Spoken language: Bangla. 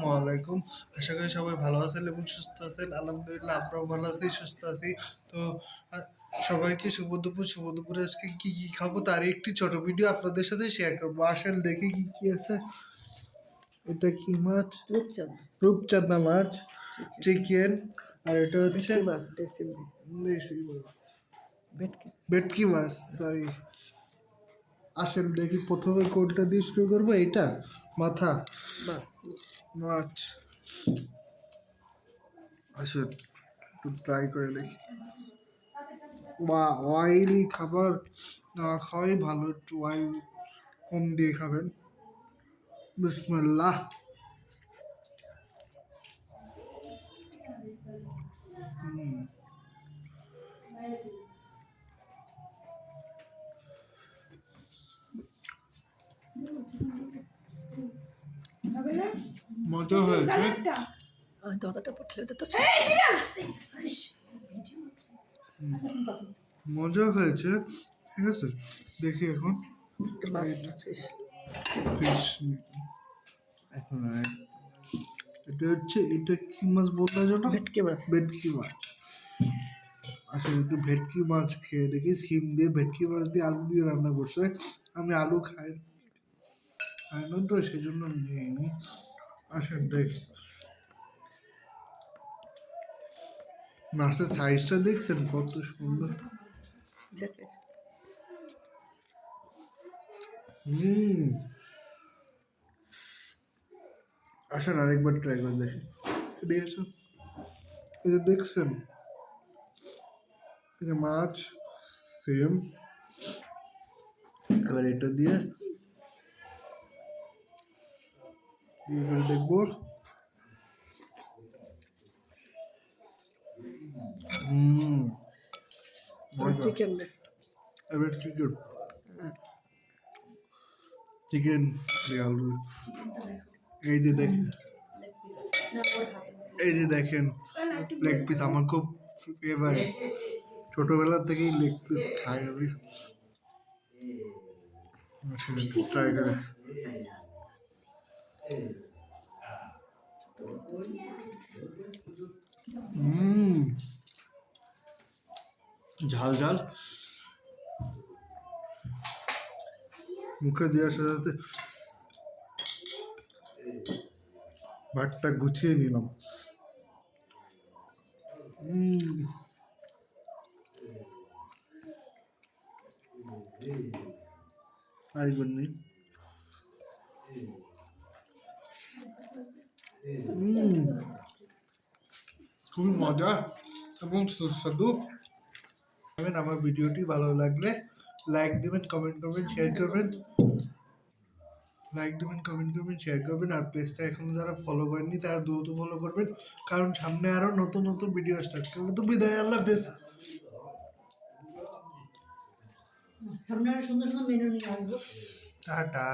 আসসালামু আলাইকুম। আশা করি সবাই ভালো আছেন এবং সুস্থ আছেন। আলহামদুলিল্লাহ আমরাও ভালো আছি, সুস্থ আছি। তো সবাইকে শুভ দুপুর। শুভ দুপুরে আজকে কি কি খাবো তার একটি ছোট ভিডিও আপনাদের সাথে শেয়ার করবো। আসেন দেখি কি কি আছে। এটা কি মাছ? রূপচাঁদা মাছ, চিকেন, আর এটা হচ্ছে দেশি মাছ, ভেটকি মাছ, সরি। আসেন দেখি প্রথমে কোনটা দিয়ে শুরু করবো। এইটা মাথা মাছ। আসেন একটু ট্রাই করে দেখি। বা অয়েলি খাবার না খাওয়াই ভালো, একটু অয়েল কম দিয়ে খাবেন। বিসমিল্লাহ। মজা হয়েছে, মজা হয়েছে। ঠিক আছে, দেখি এখন ফিশ। এখন এটা হচ্ছে, এটা কি মাছ বলতে জন্য? ভেটকি মাছ। আসলে একটু ভেটকি মাছ খেয়ে দেখি। সিম দিয়ে ভেটকি মাছ দিয়ে আলু দিয়ে রান্না করছে। আমি আলু খাই না তো, সেই জন্য নিইনি। আসেন দেখি। মাছের সাইজটা দেখছেন কত সুন্দর। আসেন আরেকবার ট্রাই করে দেখি। এদিকে আসেন। এই যে দেখছেন, এই যে মাছ সেম। এবার এটা দিয়ে করে দেখবো। চিকেন, এবার চিকেন আলু। এই যে দেখেন, এই যে দেখেন লেগ পিস আমার খুব ফেভারিট। ছোটবেলা থেকেই লেগ পিস খাই আমি। ট্রাই করে। ঝাল ঝাল, মুখে দেওয়ার সাথে সাথে ভাতটা গুছিয়ে নিলাম। আরেকবার নেই। খুবই মজা এবং সুস্বাদু। আমার ভিডিওটি ভালো লাগলে লাইক দেবেন, কমেন্ট করবেন, শেয়ার করবেন। লাইক দেবেন, কমেন্ট করবেন, শেয়ার করবেন। আর পেজটা এখন যারা ফলো করেননি তারা দ্রুত ফলো করবেন, কারণ সামনে আরো নতুন নতুন ভিডিও স্টার্ট করবো। তো বিদায়, আল্লাহ হাফেজ। সামনে আরো সুন্দর সুন্দর মেনু নিয়ে আসবো। টাটা।